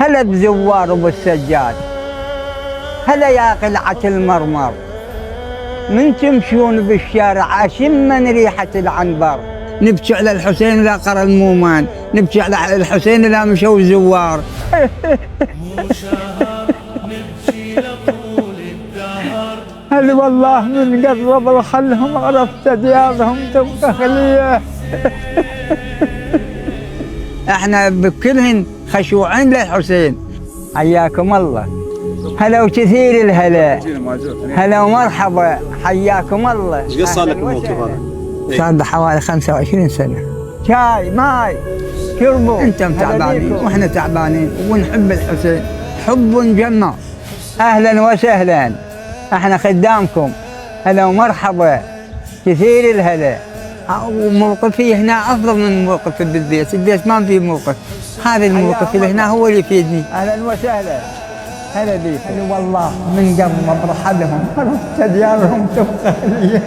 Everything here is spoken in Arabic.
هلا بزوار وبالسجاد، هلا يا قلعة المرمر، من تمشون بالشارع أشم ريحة العنبر. نبكي على الحسين إذا قرى المومان، نبكي على الحسين إذا مشوا الزوار. هل والله من قرب رحلهم عرفت ديارهم تبقى خليه. احنا بكلهن خشوعين للحسين. حياكم الله، هلا وكثير الهلا، هلا ومرحبا، حياكم الله. ايش قد صار لك الموقف هذا؟ صار حوالي 25 سنة. شاي ماي شربوا، انتم تعبانين واحنا تعبانين ونحب الحسين حب جمع. اهلا وسهلا، احنا خدامكم، هلا ومرحبا، كثير الهلا. وموقفي هنا افضل من موقف بالبيت، البيت ما في موقف، هذا الموقف اللي هنا هو اللي يفيدني. اهلا وسهلا، هلا بيك. هلا والله من قبل برحلهم عرفت ديارهم تبقى لي.